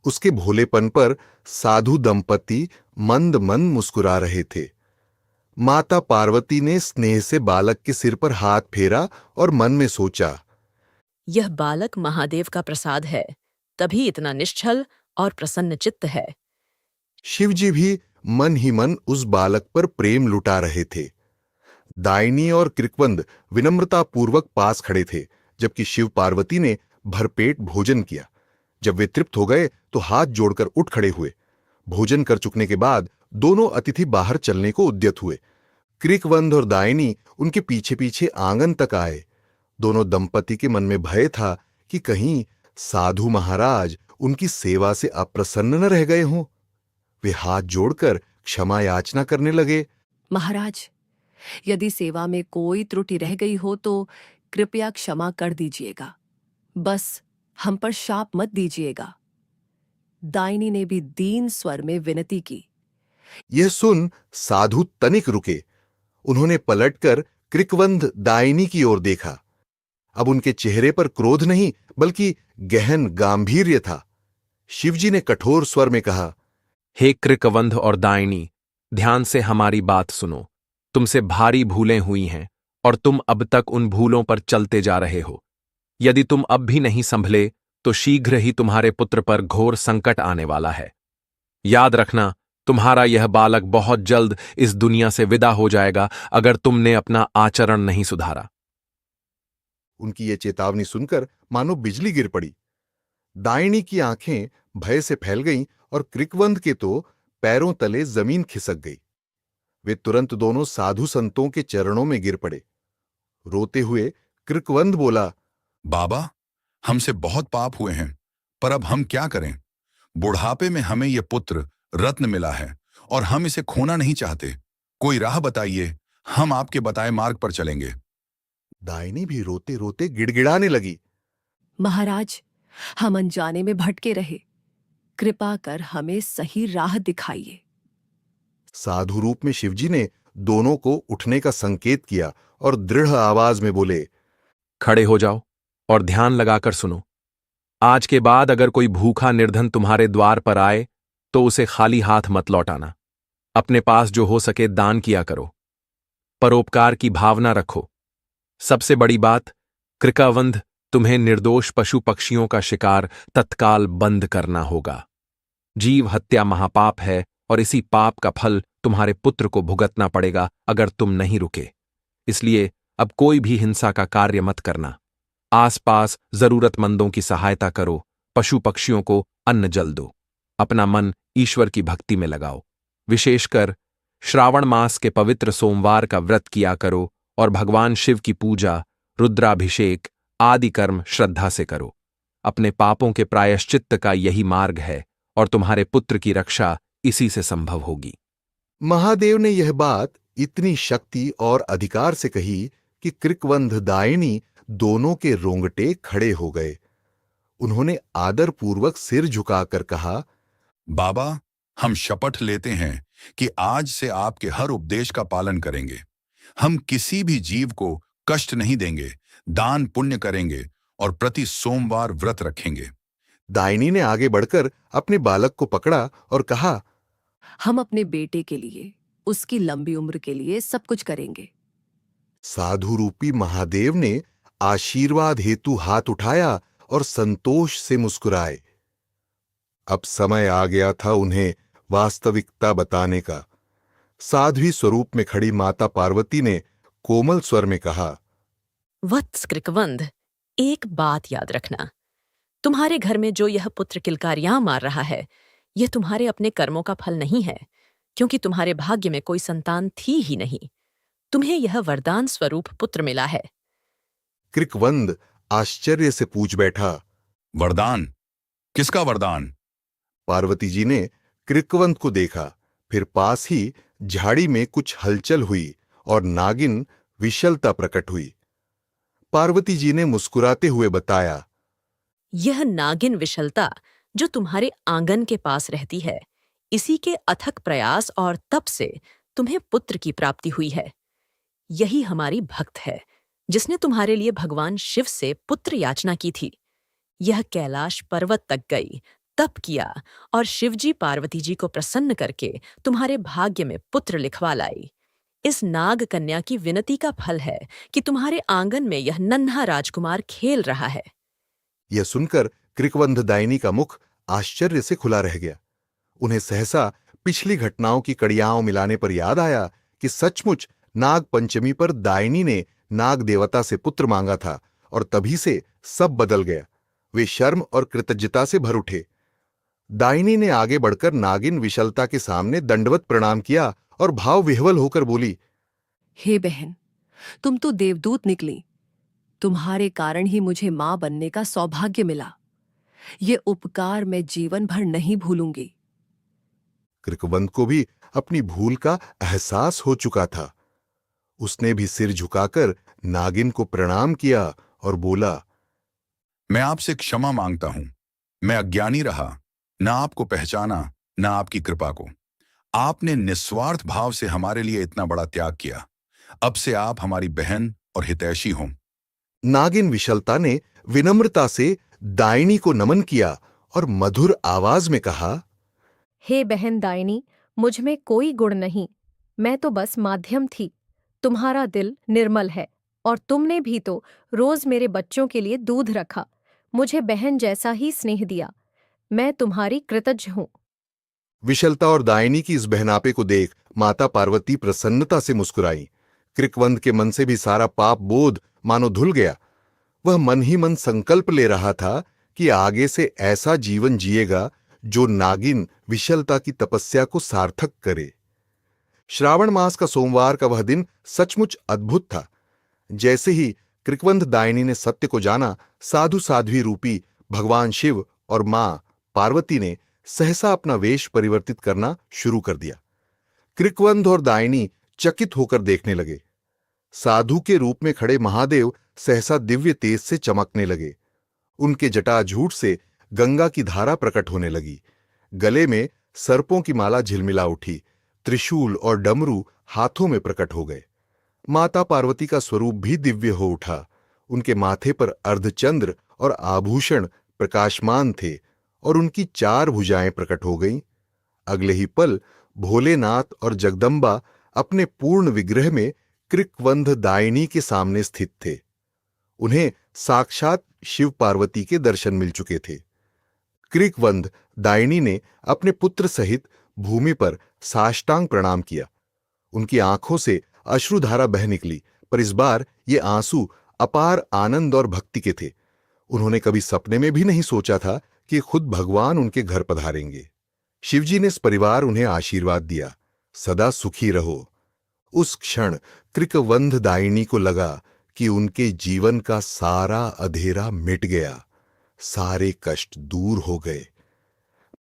उसके भोलेपन पर साधु दंपति मंद मंद मुस्कुरा रहे थे। माता पार्वती ने स्नेह से बालक के सिर पर हाथ फेरा और मन में सोचा, यह बालक महादेव का प्रसाद है, तभी इतना निश्चल और प्रसन्न चित्त है। शिवजी भी मन ही मन उस बालक पर प्रेम लुटा रहे थे। दाइनी और क्रिकवंद विनम्रतापूर्वक पास खड़े थे, जबकि शिव पार्वती ने भरपेट भोजन किया। जब वे तृप्त हो गए तो हाथ जोड़कर उठ खड़े हुए। भोजन कर चुकने के बाद दोनों अतिथि बाहर चलने को उद्यत हुए। क्रिकवंद और दाइनी उनके पीछे पीछे आंगन तक आए। दोनों दंपति के मन में भय था कि कहीं साधु महाराज उनकी सेवा से अप्रसन्न न रह गए हों। वे हाथ जोड़कर क्षमा याचना करने लगे। महाराज, यदि सेवा में कोई त्रुटि रह गई हो तो कृपया क्षमा कर दीजिएगा। बस हम पर शाप मत दीजिएगा। दाइनी ने भी दीन स्वर में विनती की। यह सुन साधु तनिक रुके। उन्होंने पलटकर क्रिकवंद दाइनी की ओर देखा। अब उनके चेहरे पर क्रोध नहीं बल्कि गहन गांभीर्य था। शिवजी ने कठोर स्वर में कहा, हे कृकवंध और दाइनी, ध्यान से हमारी बात सुनो। तुमसे भारी भूलें हुई हैं और तुम अब तक उन भूलों पर चलते जा रहे हो। यदि तुम अब भी नहीं संभले तो शीघ्र ही तुम्हारे पुत्र पर घोर संकट आने वाला है। याद रखना, तुम्हारा यह बालक बहुत जल्द इस दुनिया से विदा हो जाएगा अगर तुमने अपना आचरण नहीं सुधारा। उनकी यह चेतावनी सुनकर मानो बिजली गिर पड़ी। दाइनी की आंखें भय से फैल गईं और क्रिकवंद के तो पैरों तले जमीन खिसक गई। वे तुरंत दोनों साधु संतों के चरणों में गिर पड़े। रोते हुए क्रिकवंद बोला, बाबा, हमसे बहुत पाप हुए हैं, पर अब हम क्या करें? बुढ़ापे में हमें यह पुत्र रत्न मिला है और हम इसे खोना नहीं चाहते। कोई राह बताइए, हम आपके बताए मार्ग पर चलेंगे। दाइनी भी रोते रोते गिड़गिड़ाने लगी। महाराज, हम अनजाने में भटके रहे, कृपा कर हमें सही राह दिखाइए। साधु रूप में शिवजी ने दोनों को उठने का संकेत किया और दृढ़ आवाज में बोले, खड़े हो जाओ और ध्यान लगाकर सुनो। आज के बाद अगर कोई भूखा निर्धन तुम्हारे द्वार पर आए तो उसे खाली हाथ मत लौटाना। अपने पास जो हो सके दान किया करो। परोपकार की भावना रखो। सबसे बड़ी बात, कृकावंध, तुम्हें निर्दोष पशु पक्षियों का शिकार तत्काल बंद करना होगा। जीव हत्या महापाप है और इसी पाप का फल तुम्हारे पुत्र को भुगतना पड़ेगा अगर तुम नहीं रुके। इसलिए अब कोई भी हिंसा का कार्य मत करना। आसपास जरूरतमंदों की सहायता करो, पशु पक्षियों को अन्न जल दो। अपना मन ईश्वर की भक्ति में लगाओ। विशेषकर श्रावण मास के पवित्र सोमवार का व्रत किया करो और भगवान शिव की पूजा, रुद्राभिषेक आदि कर्म श्रद्धा से करो। अपने पापों के प्रायश्चित्त का यही मार्ग है और तुम्हारे पुत्र की रक्षा इसी से संभव होगी। महादेव ने यह बात इतनी शक्ति और अधिकार से कही कि क्रिकवंध दाइनी दोनों के रोंगटे खड़े हो गए। उन्होंने आदरपूर्वक सिर झुकाकर कहा, बाबा, हम शपथ लेते हैं कि आज से आपके हर उपदेश का पालन करेंगे। हम किसी भी जीव को कष्ट नहीं देंगे, दान पुण्य करेंगे और प्रति सोमवार व्रत रखेंगे। दाइनी ने आगे बढ़कर अपने बालक को पकड़ा और कहा, हम अपने बेटे के लिए, उसकी लंबी उम्र के लिए सब कुछ करेंगे। साधु रूपी महादेव ने आशीर्वाद हेतु हाथ उठाया और संतोष से मुस्कुराए। अब समय आ गया था उन्हें वास्तविकता बताने का। साध्वी स्वरूप में खड़ी माता पार्वती ने कोमल स्वर में कहा, वत्स कृकवंद, एक बात याद रखना। तुम्हारे घर में जो यह पुत्र किलकारियां मार रहा है, यह तुम्हारे अपने कर्मों का फल नहीं है, क्योंकि तुम्हारे भाग्य में कोई संतान थी ही नहीं। तुम्हें यह वरदान स्वरूप पुत्र मिला है। कृकवंद आश्चर्य से पूछ बैठा, वरदान? किसका वरदान? पार्वती जी ने कृकवंद को देखा, फिर पास ही झाड़ी में कुछ हलचल हुई और नागिन विशलता प्रकट हुई। पार्वती जी ने मुस्कुराते हुए बताया, यह नागिन विशलता जो तुम्हारे आंगन के पास रहती है, इसी के अथक प्रयास और तप से तुम्हें पुत्र की प्राप्ति हुई है। यही हमारी भक्त है, जिसने तुम्हारे लिए भगवान शिव से पुत्र याचना की थी। यह कैलाश पर्वत तक गई, तप किया और शिवजी पार्वती जी को प्रसन्न करके तुम्हारे भाग्य में पुत्र लिखवा लाई। इस नाग कन्या की विनती का फल है कि तुम्हारे आंगन में यह नन्हा राजकुमार खेल रहा है। यह सुनकर कृकवंद दाइनी का मुख आश्चर्य से खुला रह गया। उन्हें सहसा पिछली घटनाओं की कड़ियाओं मिलाने पर याद आया कि सचमुच नाग पंचमी पर दाइनी ने नाग देवता से पुत्र मांगा था और तभी से सब बदल गया। वे शर्म और कृतज्ञता से भर उठे। दाइनी ने आगे बढ़कर नागिन विशलता के सामने दंडवत प्रणाम किया और भाव विह्वल होकर बोली, हे बहन, तुम तो देवदूत निकली। तुम्हारे कारण ही मुझे मां बनने का सौभाग्य मिला। ये उपकार मैं जीवन भर नहीं भूलूंगी। कृकवंद को भी अपनी भूल का एहसास हो चुका था। उसने भी सिर झुकाकर नागिन को प्रणाम किया और बोला, मैं आपसे क्षमा मांगता हूं। मैं अज्ञानी रहा, न आपको पहचाना, न आपकी कृपा को। आपने निस्वार्थ भाव से हमारे लिए इतना बड़ा त्याग किया। अब से आप हमारी बहन और हितैषी हों। नागिन विशलता ने विनम्रता से दाइनी को नमन किया और मधुर आवाज में कहा, हे बहन दाइनी, मुझ में कोई गुण नहीं, मैं तो बस माध्यम थी। तुम्हारा दिल निर्मल है और तुमने भी तो रोज मेरे बच्चों के लिए दूध रखा, मुझे बहन जैसा ही स्नेह दिया। मैं तुम्हारी कृतज्ञ हूं। विशलता और दाइनी की इस बहनापे को देख माता पार्वती प्रसन्नता से मुस्कुराई। कृकवंद के मन से भी सारा पाप बोध मानो धुल गया। वह मन ही मन संकल्प ले रहा था कि आगे से ऐसा जीवन जिएगा जो नागिन विशलता की तपस्या को सार्थक करे। श्रावण मास का सोमवार का वह दिन सचमुच अद्भुत था। जैसे ही कृकवंद दाइनी ने सत्य को जाना, साधु साध्वी रूपी भगवान शिव और मां पार्वती ने सहसा अपना वेश परिवर्तित करना शुरू कर दिया। कृकवंद और दाइनी चकित होकर देखने लगे। साधु के रूप में खड़े महादेव सहसा दिव्य तेज से चमकने लगे। उनके जटाजूट से गंगा की धारा प्रकट होने लगी। गले में सर्पों की माला झिलमिला उठी। त्रिशूल और डमरू हाथों में प्रकट हो गए। माता पार्वती का स्वरूप भी दिव्य हो उठा। उनके माथे पर अर्धचंद्र और आभूषण प्रकाशमान थे और उनकी 4 भुजाएं प्रकट हो गईं। अगले ही पल भोलेनाथ और जगदम्बा अपने पूर्ण विग्रह में कृकवंद दाइनी के सामने स्थित थे। उन्हें साक्षात शिव पार्वती के दर्शन मिल चुके थे। कृकवंद दाइनी ने अपने पुत्र सहित भूमि पर साष्टांग प्रणाम किया। उनकी आंखों से अश्रुधारा बह निकली, पर इस बार ये आंसू अपार आनंद और भक्ति के थे। उन्होंने कभी सपने में भी नहीं सोचा था कि खुद भगवान उनके घर पधारेंगे। शिवजी ने इस परिवार उन्हें आशीर्वाद दिया, सदा सुखी रहो। उस क्षण कृकवंद दाइनी को लगा कि उनके जीवन का सारा अंधेरा मिट गया, सारे कष्ट दूर हो गए।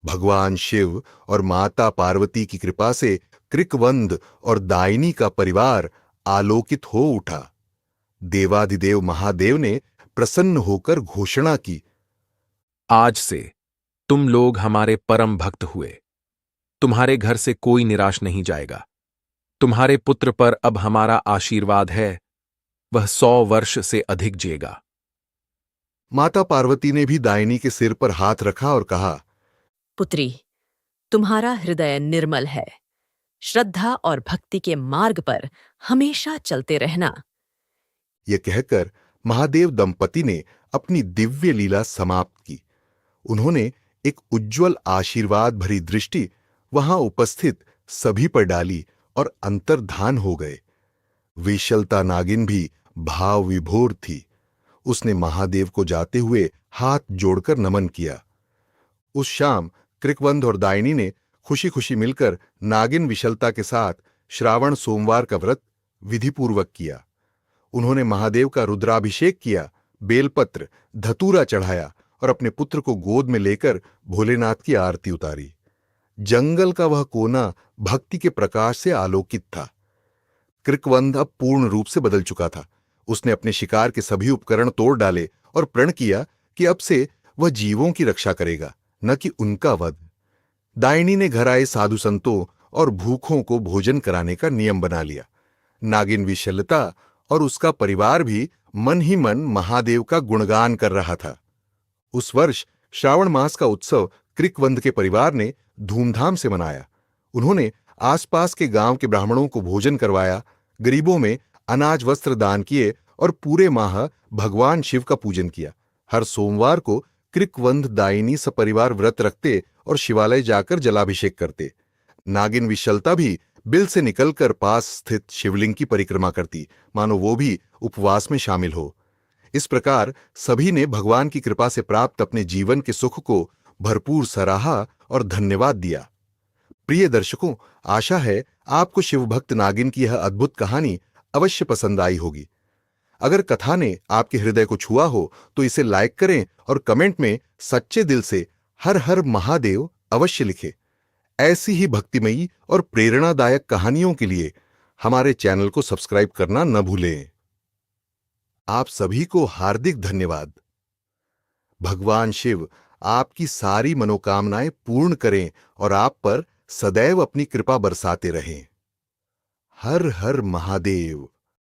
भगवान शिव और माता पार्वती की कृपा से कृकवंद और दाइनी का परिवार आलोकित हो उठा। देवाधिदेव महादेव ने प्रसन्न होकर घोषणा की, आज से तुम लोग हमारे परम भक्त हुए। तुम्हारे घर से कोई निराश नहीं जाएगा। तुम्हारे पुत्र पर अब हमारा आशीर्वाद है, वह 100 वर्ष से अधिक जिएगा। माता पार्वती ने भी दायनी के सिर पर हाथ रखा और कहा, पुत्री, तुम्हारा हृदय निर्मल है। श्रद्धा और भक्ति के मार्ग पर हमेशा चलते रहना। यह कहकर महादेव दंपति ने अपनी दिव्य लीला समाप्त की। उन्होंने एक उज्ज्वल आशीर्वाद भरी दृष्टि वहां उपस्थित सभी पर डाली और अंतर्धान हो गए। विशलता नागिन भी भाव विभोर थी। उसने महादेव को जाते हुए हाथ जोड़कर नमन किया। उस शाम कृकवंध और दायनी ने खुशी खुशी मिलकर नागिन विशलता के साथ श्रावण सोमवार का व्रत विधिपूर्वक किया। उन्होंने महादेव का रुद्राभिषेक किया, बेलपत्र धतूरा चढ़ाया और अपने पुत्र को गोद में लेकर भोलेनाथ की आरती उतारी। जंगल का वह कोना भक्ति के प्रकाश से आलोकित था। कृकवंध अब पूर्ण रूप से बदल चुका था। उसने अपने शिकार के सभी उपकरण तोड़ डाले और प्रण किया कि अब से वह जीवों की रक्षा करेगा, न कि उनका वध। दायनी ने घर आए साधु संतों और भूखों को भोजन कराने का नियम बना लिया। नागिन विशलता और उसका परिवार भी मन ही मन महादेव का गुणगान कर रहा था। उस वर्ष श्रावण मास का उत्सव कृकवंध के परिवार ने धूमधाम से मनाया। उन्होंने आसपास के गांव के ब्राह्मणों को भोजन करवाया, गरीबों में अनाज वस्त्र दान किए और पूरे माह भगवान शिव का पूजन किया। हर सोमवार को कृकवंध दायनी सपरिवार व्रत रखते और शिवालय जाकर जलाभिषेक करते। नागिन विशलता भी बिल से निकलकर पास स्थित शिवलिंग की परिक्रमा करती, मानो वो भी उपवास में शामिल हो। इस प्रकार सभी ने भगवान की कृपा से प्राप्त अपने जीवन के सुख को भरपूर सराहा और धन्यवाद दिया। प्रिय दर्शकों, आशा है आपको शिवभक्त नागिन की यह अद्भुत कहानी अवश्य पसंद आई होगी। अगर कथा ने आपके हृदय को छुआ हो तो इसे लाइक करें और कमेंट में सच्चे दिल से हर हर महादेव अवश्य लिखें। ऐसी ही भक्तिमयी और प्रेरणादायक कहानियों के लिए हमारे चैनल को सब्सक्राइब करना न भूलें। आप सभी को हार्दिक धन्यवाद। भगवान शिव आपकी सारी मनोकामनाएं पूर्ण करें और आप पर सदैव अपनी कृपा बरसाते रहें। हर हर महादेव।